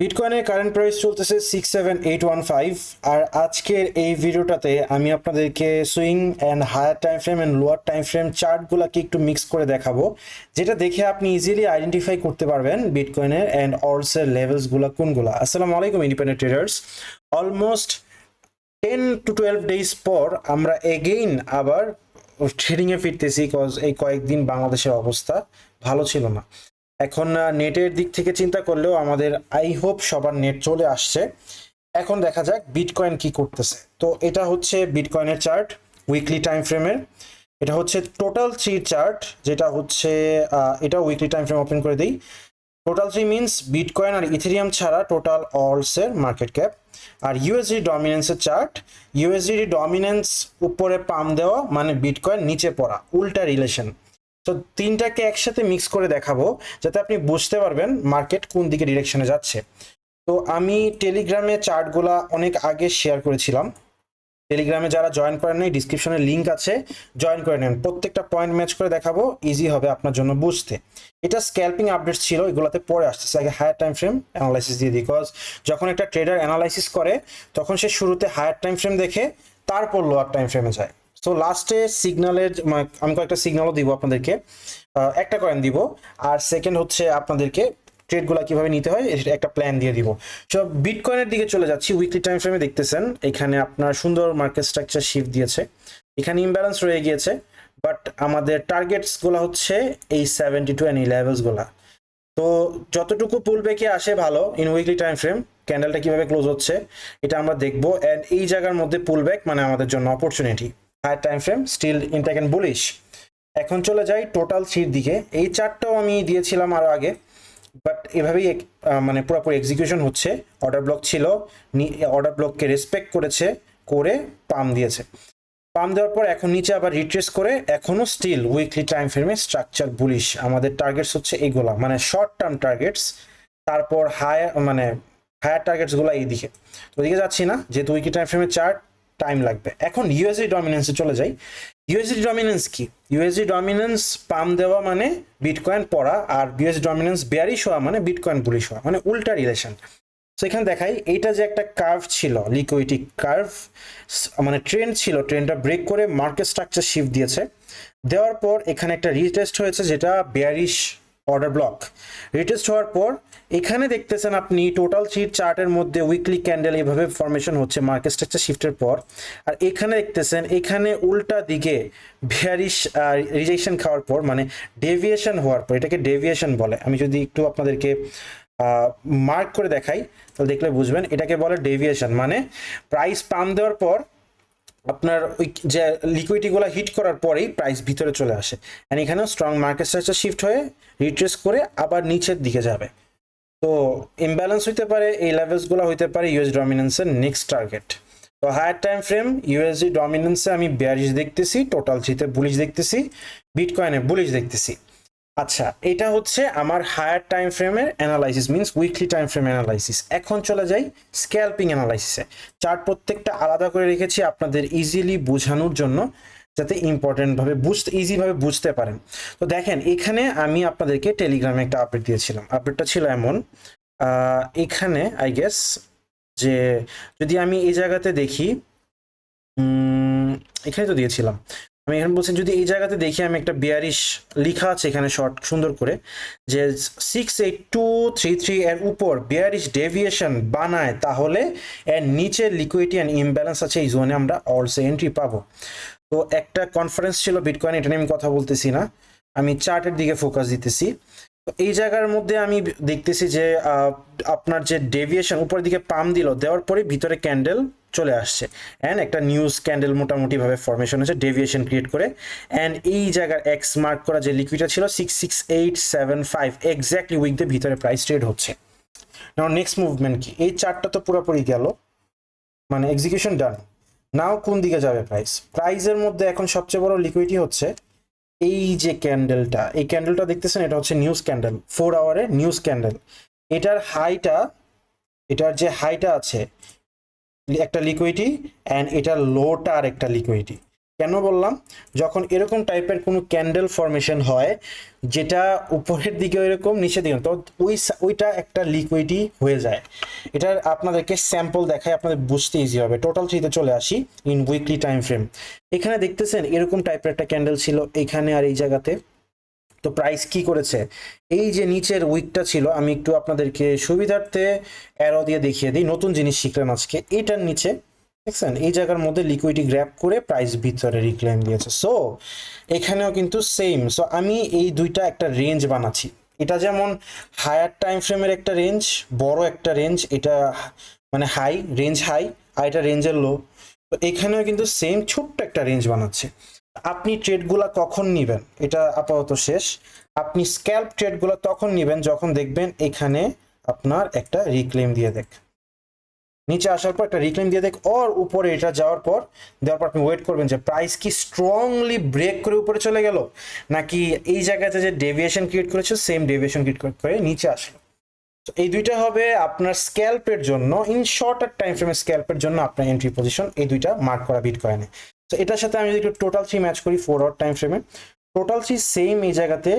বিটকয়েনের current price চলতেছে 67815। আর আজকের এই ভিডিওটাতে আমি আপনাদেরকে swing and higher time frame and lower time frame চার্টগুলোকে একটু মিক্স করে দেখাবো, যেটা দেখে আপনি ইজিলি আইডেন্টিফাই করতে পারবেন বিটকয়েনের অ্যান্ড অলসের লেভেলসগুলো কোনগুলো। আসসালামু আলাইকুম independent traders. Almost 10 to 12 days পর আমরা এগেইন আবার ট্রেডিংয়ে ফিরতেছি, কজ এই কয়েকদিন বাংলাদেশের অবস্থা ভালো ছিল না। এখন নেটের দিক থেকে চিন্তা করলেও আমাদের আই হোপ সবার নেট চলে আসছে। এখন দেখা যাক বিটকয়েন কি করতেছে। তো এটা হচ্ছে বিটকয়েনের চার্ট উইকলি টাইম ফ্রেমের। এটা হচ্ছে টোটাল 3 চার্ট, যেটা হচ্ছে এটা উইকলি টাইম ফ্রেম ওপেন করে দিই। টোটাল 3 মিনস বিটকয়েন আর ইথেরিয়াম ছাড়া টোটাল অলসের মার্কেট ক্যাপ। আর ইউএসডি ডমিনেন্সের চার্ট, ইউএসডি ডমিনেন্স উপরে পাম দেওয়া মানে বিটকয়েন নিচে পড়া, উল্টা রিলেশন। তো তিনটাকে একসাথে মিক্স করে দেখাবো যাতে আপনি বুঝতে পারবেন মার্কেট কোন দিকে ডিরেকশনে যাচ্ছে। তো আমি টেলিগ্রামে চার্টগুলা অনেক আগে শেয়ার করেছিলাম। টেলিগ্রামে যারা জয়েন করেন নাই, ডিসক্রিপশনে লিঙ্ক আছে, জয়েন করে নেন। প্রত্যেকটা পয়েন্ট ম্যাচ করে দেখাবো, ইজি হবে আপনার জন্য বুঝতে। এটা স্ক্যাল্পিং আপডেট ছিল, এগুলাতে পরে আসতেছে। আগে হায়ার টাইম ফ্রেম অ্যানালাইসিস দিয়ে দিই, বিকজ যখন একটা ট্রেডার অ্যানালাইসিস করে তখন সে শুরুতে হায়ার টাইম ফ্রেম দেখে তারপর লোয়ার টাইম ফ্রেমে যায়। সো লাস্টে সিগন্যালের আমি কয়েকটা সিগন্যালও দিব আপনাদেরকে, একটা কয়েন দিব। আর সেকেন্ড হচ্ছে আপনাদেরকে ট্রেডগুলো কিভাবে নিতে হয় এটা একটা প্ল্যান দিয়ে দিব। সো বিটকয়েনের দিকে চলে যাচ্ছি। উইকলি টাইম ফ্রেমে দেখতেছেন এখানে আপনার সুন্দর মার্কেট স্ট্রাকচার শিফট দিয়েছে, এখানে ইমব্যালেন্স রয়ে গিয়েছে, বাট আমাদের টার্গেটসগুলো হচ্ছে এই 72 এন্ড এই লেভেলসগুলো। তো যতটুকু পুল ব্যাকে আসে ভালো ইন উইকলি টাইম ফ্রেম, ক্যান্ডেলটা কিভাবে ক্লোজ হচ্ছে এটা আমরা দেখবো। অ্যান্ড এই জায়গার মধ্যে পুল ব্যাক মানে আমাদের জন্য opportunity. Higher time frame still intact and bullish. এখন চলে যাই টোটাল থ্রির দিকে। এই চার্টটাও আমি দিয়েছিলাম আরো আগে, বাট এভাবেই মানে পুরোপুরি এক্সিকিউশন হচ্ছে। অর্ডার ব্লক ছিল, অর্ডার ব্লককে রেসপেক্ট করেছে, করে পাম দিয়েছে। পাম দেওয়ার পর এখন নিচে আবার রিট্রেস করে এখনো স্টিল উইকলি টাইম ফ্রেমে স্ট্রাকচার বুলিশ। আমাদের টার্গেটস হচ্ছে এইগুলা, মানে শর্ট টার্ম টার্গেটস। তারপর হায়ার টার্গেটস গুলো এইদিকে। তো ওইদিকে যাচ্ছি না, যেহেতু উইকলি টাইম ফ্রেমে চার্ট টাইম লাগবে। এখন ইউএসডি ডমিনেন্সে চলে যাই। ইউএসডি ডমিনেন্স কি? ইউএসডি ডমিনেন্স পাম দেওয়া মানে বিটকয়েন পড়া, আর ইউএসডি ডমিনেন্স বেয়ারিশ হওয়া মানে বিটকয়েন বুলিশ হওয়া, মানে উল্টা রিলেশন। তো এখানে দেখাই, এইটা যে একটা কার্ভ ছিল, লিকুইডিটি কার্ভ, মানে ট্রেন্ড ছিল, ট্রেন্ডটা ব্রেক করে মার্কেট স্ট্রাকচার শিফট দিয়েছে। দেওয়ার পর এখানে একটা রিটেস্ট হয়েছে, যেটা বেয়ারিশ অর্ডার ব্লক। রিটেস্ট হওয়ার পর এখানে দেখতেছেন আপনি টোটাল 3 চার্টের মধ্যে উইকলি ক্যান্ডেল এইভাবে ফরমেশন হচ্ছে মার্কেট স্ট্রাকচার শিফটের পর। আর এখানে দেখতেছেন এখানে উল্টা দিকে বেয়ারিশ রিজেকশন খাওয়ার পর, মানে ডেভিয়েশন হওয়ার পর, এটাকে ডেভিয়েশন বলে। আমি যদি একটু আপনাদেরকে মার্ক করে দেখাই তাহলে দেখলে বুঝবেন, এটাকে বলে ডেভিয়েশন। মানে প্রাইস পাম দেওয়ার পর আপনার ওই যে লিকুইডিটিগুলো হিট করার পরেই প্রাইস ভিতরে চলে আসে, এন্ড এখানেও স্ট্রং মার্কেট স্ট্রাকচার শিফট হয়ে রিট্রেস করে আবার নিচের দিকে যাবে। তো ইমব্যালেন্স হইতে পারে, এই লেভেলসগুলো হইতে পারে ইউএস ডমিনেন্সের নেক্সট টার্গেট। তো হায়ার টাইম ফ্রেম ইউএসডি ডমিনেন্সে আমি বেয়ারিশ দেখতেছি, টোটাল থ্রিতে বুলিশ দেখতেছি, বিটকয়েনে বুলিশ দেখতেছি। আচ্ছা, এটা হচ্ছে আমার হায়ার টাইম ফ্রেমের analysis, means weekly time frame analysis. এখন চলে যাই স্ক্যাল্পিং অ্যানালাইসিসে। চার্ট প্রত্যেকটা আলাদা করে রেখেছি আপনাদের ইজিলি বোঝানোর জন্য, যাতে ইম্পর্টেন্টভাবে ইজিভাবে বুঝতে পারেন। তো দেখেন, এখানে আমি আপনাদেরকে টেলিগ্রামে একটা আপডেট দিয়েছিলাম। আপডেটটা ছিল এমন, এখানে আই গেস যে যদি আমি এই জায়গাতে দেখি, এখানে তো দিয়েছিলাম আমি। এখানে বলছেন যদি এই জায়গাতে দেখি, আমি একটা বিয়ারিশ লিখা আছে এখানে শর্ট সুন্দর করে, যে 68233 এর উপর বিয়ারিশ ডেভিয়েশন বানায়, তাহলে এর নিচে লিকুইডিটি অ্যান্ড ইমব্যালেন্স আছে, এই জোনে আমরা অলসো এন্ট্রি পাবো। তো একটা কনফারেন্স ছিল বিটকয়েন, এটা নিয়ে আমি কথা বলতেছি না, আমি চার্টের দিকে ফোকাস দিতেছি। তো এই জায়গার মধ্যে আমি দেখতেছি যে আপনার যে ডেভিয়েশন উপরের দিকে পাম দিল, দেওয়ার পরে ভিতরে ক্যান্ডেল চলে আসছে, অ্যান্ড একটা নিউজ ক্যান্ডেল মোটামুটি ভাবে ফরমেশন হচ্ছে, ডেভিয়েশন ক্রিয়েট করে। অ্যান্ড এই জায়গার এক্স মার্ক করা যে লিকুইডটা ছিল 66875, এক্স্যাক্টলি উইক দিয়ে ভিতরে প্রাইস ট্রেড হচ্ছে। নাও নেক্সট মুভমেন্ট কি? এই চার্টটা তো পুরোপুরি গেল, মানে এক্সিকিউশন ডান। নাও কোন দিকে যাবে প্রাইস? প্রাইসের মধ্যে এখন সবচেয়ে বড় লিকুইডিটি হচ্ছে এই যে ক্যান্ডেলটা, এই ক্যান্ডেলটা দেখতেছেন, এটা হচ্ছে নিউজ ক্যান্ডেল, 4 আওয়ারের নিউজ ক্যান্ডেল। এটার হাইটা, এটার যে হাইটা আছে একটা লিকুইডিটি, অ্যান্ড এটার লোটা আর একটা লিকুইডিটি। কেন বললাম, যখন এরকম টাইপের কোনো ক্যান্ডেল ফরমেশন হয় যেটা উপরের দিকে এরকম নিচের দিকে, তো ওইটা একটা লিকুইডই হয়ে যায়। এটার আপনাদেরকে স্যাম্পল দেখায়, আপনাদের বুঝতে ইজি হবে। টোটাল থ্রিতে চলে আসি, ইন উইকলি টাইম ফ্রেম। এখানে দেখতেছেন এরকম টাইপের একটা ক্যান্ডেল ছিল এখানে আর এই জায়গাতে। তো প্রাইস কি করেছে, এই যে নিচের উইকটা ছিল, আমি একটু আপনাদেরকে সুবিধার্থে অ্যারো দিয়ে দেখিয়ে দিই, নতুন জিনিস শিখলেন আজকে। এটার নিচে দেখছেন এই জায়গার মধ্যে লিকুইডিটি গ্র্যাব করে প্রাইস ভিতরে রিক্লেম দিয়েছে। সো এখানেও কিন্তু সেম। সো আমি এই দুইটা একটা রেঞ্জ বানাচ্ছি, এটা যেমন হায়ার টাইম ফ্রেমের একটা রেঞ্জ, বড় একটা রেঞ্জ, এটা মানে হাই রেঞ্জ হাই, আর এটা রেঞ্জের লো। তো এখানেও কিন্তু সেম ছোট্ট একটা রেঞ্জ বানাচ্ছে। আপনি ট্রেডগুলো কখন নেবেন, এটা আপাতত শেষ। আপনি স্ক্যাল্প ট্রেডগুলো তখন নেবেন যখন দেখবেন এখানে আপনার একটা রিক্লেম দিয়ে দেখ, নিচে আসার পর একটা রিক্লেম দিয়ে দেখ, ওর উপরে এটা যাওয়ার পর দেওয়ার পর আপনি ওয়েট করবেন যে প্রাইস কি স্ট্রংলি ব্রেক করে উপরে চলে গেল, নাকি এই জায়গাতে যে ডেভিয়েশন ক্রিয়েট করেছে সেম ডেভিয়েশন ক্রিয়েট করে নিচে আসলো। তো এই দুইটা হবে আপনার স্ক্যাল্পের জন্য, ইন শর্টার টাইম ফ্রেমের স্ক্যাল্পের জন্য আপনার এন্ট্রি পজিশন, এই দুইটা মার্ক করা বিটকয়েনে। তো এটার সাথে আমি যদি একটু টোটাল থ্রি ম্যাচ করি 4 আওয়ার টাইম ফ্রেমে, টোটাল থ্রি সেম এই জায়গাতে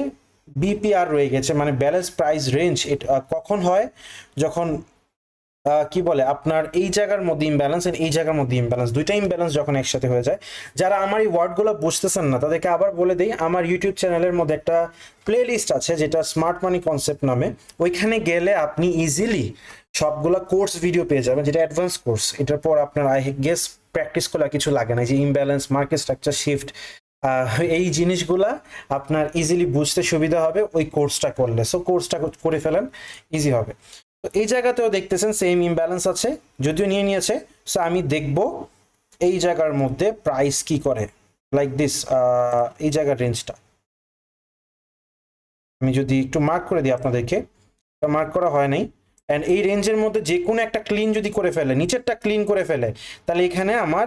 বিপিআর রয়ে গেছে, মানে ব্যালেন্স প্রাইস রেঞ্জ। এটা কখন হয়, যখন কি বলে আপনার এই জায়গার মধ্যে ইমব্যালেন্স এই জায়গার মধ্যে ইমব্যালেন্স, দুইটা ইমব্যালেন্স যখন একসাথে হয়ে যায়। যারা আমার এই ওয়ার্ডগুলো বুঝতেছেন না তাদেরকে আবার বলে দিই, আমার ইউটিউব চ্যানেলের মধ্যে একটা প্লে লিস্ট আছে যেটা স্মার্ট মানি কনসেপ্ট নামে। ওইখানে গেলে আপনি ইজিলি সবগুলো কোর্স ভিডিও পেয়ে যাবেন, যেটা অ্যাডভান্স কোর্স। এটার পর আপনার আই গেস প্র্যাকটিস করা কিছু লাগে না, যে ইমব্যালেন্স, মার্কেট স্ট্রাকচার, শিফট, এই জিনিসগুলা আপনার ইজিলি বুঝতে সুবিধা হবে ওই কোর্সটা করলে। সো কোর্সটা করে ফেলেন, ইজি হবে। তো এই জায়গাতেও দেখতেছেন সেম ইমব্যালেন্স আছে, যদিও নিয়ে নিয়েছে। সো আমি দেখব এই জায়গার মধ্যে প্রাইস কি করে, লাইক দিস, এই জায়গার রেঞ্জটা আমি যদি একটু মার্ক করে দিই আপনাদেরকে, মার্ক করা হয় নাই। অ্যান্ড এই রেঞ্জের মধ্যে যে কোনো একটা ক্লিন যদি করে ফেলে, নিচেরটা ক্লিন করে ফেলে, তাহলে এখানে আমার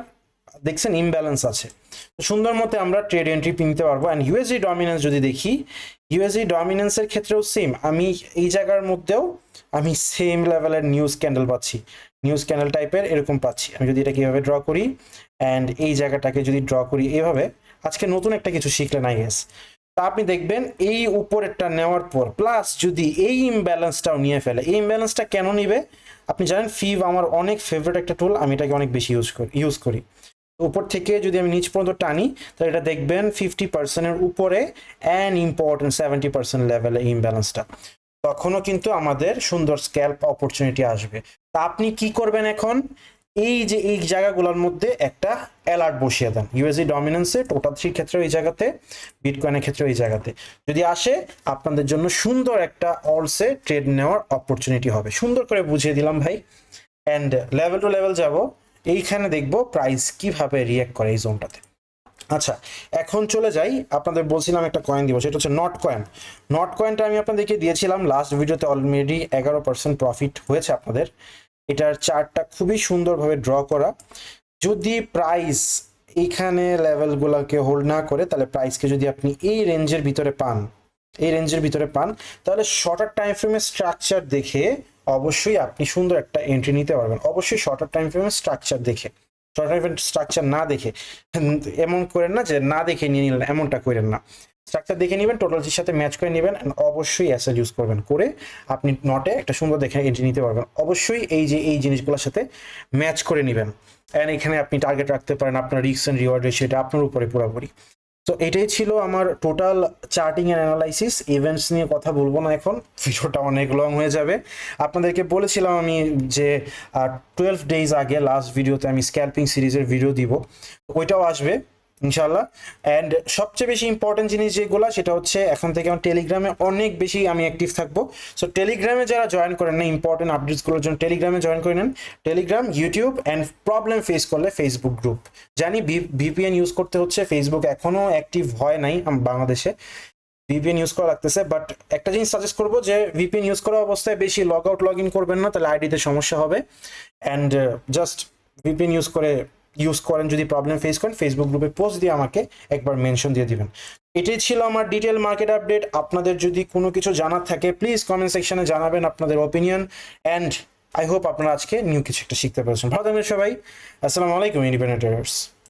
দেখছেন ইমব্যালেন্স আছে। সুন্দর মতো আমরা ট্রেড এন্ট্রি নিতে পারবো। অ্যান্ড ইউএসডি ডমিনেন্স যদি দেখি, ইউএসডি ডমিনেন্সের ক্ষেত্রেও সেম, আমি এই জায়গার মধ্যেও আমি সেম লেভেলের নিউজ ক্যান্ডেল পাচ্ছি, নিউজ ক্যান্ডেল টাইপের এরকম পাচ্ছি। আমি যদি এটাকে এভাবে ড্র করি অ্যান্ড এই জায়গাটাকে যদি ড্র করি এভাবে, আজকে নতুন একটা কিছু শিখলেন আই গেস। তা আপনি দেখবেন এই উপরেরটা নেওয়ার পর প্লাস যদি এই ইমব্যালেন্সটাও নিয়ে ফেলে, এই ইমব্যালেন্সটা কেন নিবে আপনি জানেন, ফিভ আমার অনেক ফেভারিট একটা টুল, আমি এটাকে অনেক বেশি ইউজ করি। উপর থেকে যদি আমি নিচ পর্যন্ত টানি, তাহলে এটা দেখবেন 50%-এর উপরে অ্যান্ড ইম্পর্টেন্ট 70% লেভেলে ইমব্যালেন্সটা, তখনও কিন্তু আমাদের সুন্দর স্ক্যাল্প অপরচুনিটি আসবে। তা আপনি কি করবেন এখন, এই যে এই জায়গাগুলোর মধ্যে একটা অ্যালার্ট বসিয়ে দেন, ইউএসডি ডমিনেন্সে, টোটাল থ্রির ক্ষেত্রে এই জায়গাতে, বিটকয়েনের ক্ষেত্রে এই জায়গাতে যদি আসে, আপনাদের জন্য সুন্দর একটা অলসে ট্রেড নেওয়ার অপরচুনিটি হবে। সুন্দর করে বুঝিয়ে দিলাম ভাই। অ্যান্ড লেভেল টু লেভেল যাব, এইখানে দেখবো প্রাইস কিভাবে রিয়াক্ট করে এই জোনটাতে। আচ্ছা, এখন চলে যাই, আপনাদের বলছিলাম একটা কয়েন দিব, সেটা হচ্ছে নট কয়েন। নট কয়েনটা আমি আপনাদেরকে দিয়েছিলাম লাস্ট ভিডিওতে, অলরেডি 11% প্রফিট হয়েছে আপনাদের। এটার চার্টটা খুবই সুন্দরভাবে ড্র করা। যদি প্রাইস এইখানে লেভেলগুলোকে হোল্ড না করে, তাহলে প্রাইসকে যদি আপনি এই রেঞ্জের ভিতরে পান, এই রেঞ্জের ভিতরে পান, তাহলে শর্টার টাইম ফ্রেমের স্ট্রাকচার দেখে অবশ্যই আপনি সুন্দর একটা এন্ট্রি নিতে পারবেন। অবশ্যই শর্টার টাইম ফ্রেমের স্ট্রাকচার দেখে, শর্ট টাইম স্ট্রাকচার না দেখে, এমন করেন না যে না দেখে নিয়ে নিলেন, এমনটা করেন না। স্ট্রাকচার দেখে নেবেন, টোটালটির সাথে ম্যাচ করে নেবেন, অবশ্যই অ্যাসেট ইউজ করবেন, করে আপনি নটে একটা সুন্দর দেখে এন্ট্রি নিতে পারবেন। অবশ্যই এই যে এই জিনিসগুলোর সাথে ম্যাচ করে নেবেন। অ্যান্ড এখানে আপনি টার্গেট রাখতে পারেন, আপনার রিস্ক অ্যান্ড রিওয়ার্ড রেশিওটা আপনার উপরে পুরোপুরি। তো এটাই ছিল আমার total charting and analysis. Events নিয়ে কথা বলবো না এখন, ভিডিওটা অনেক লং হয়ে যাবে। আপনাদেরকে বলেছিলাম আমি যে 12 ডেজ আগে লাস্ট ভিডিওতে আমি স্ক্যাল্পিং সিরিজের ভিডিও দিব, ওইটাও আসবে ইনশাল্লাহ। অ্যান্ড সবচেয়ে বেশি ইম্পর্টেন্ট জিনিস যেগুলো, সেটা হচ্ছে এখন থেকে আমার টেলিগ্রামে অনেক বেশি আমি অ্যাক্টিভ থাকবো। সো টেলিগ্রামে যারা জয়েন করেন না, ইম্পর্টেন্ট আপডেটসগুলোর জন্য টেলিগ্রামে জয়েন করে নেন। Telegram, YouTube, and problem face করলে ফেসবুক গ্রুপ। জানি ভিপিএন ইউজ করতে হচ্ছে, ফেসবুক এখনও অ্যাক্টিভ হয় নাই বাংলাদেশে, ভিপিএন ইউজ করা লাগতেছে। বাট একটা জিনিস সাজেস্ট করবো যে ভিপিএন ইউজ করা অবস্থায় বেশি লগ আউট লগ ইন করবেন না, তাহলে আইডিতে সমস্যা হবে। অ্যান্ড জাস্ট ভিপিএন ইউজ করেন, যদি প্রবলেম ফেস করেন ফেসবুক গ্রুপে পোস্ট দিয়ে আমাকে একবার মেনশন দিয়ে দিবেন। এটাই ছিল আমার ডিটেল মার্কেট আপডেট। আপনাদের যদি কোনো কিছু জানার থাকে প্লিজ কমেন্ট সেকশনে জানাবেন আপনাদের ওপিনিয়ন। অ্যান্ড আই হোপ আপনারা আজকে নিউ কিছু একটা শিখতে পেরেছেন। ভালো থাকবেন সবাই, আসসালামু আলাইকুম ইন্ডিপেন্ডেন্ট ট্রেডার্স।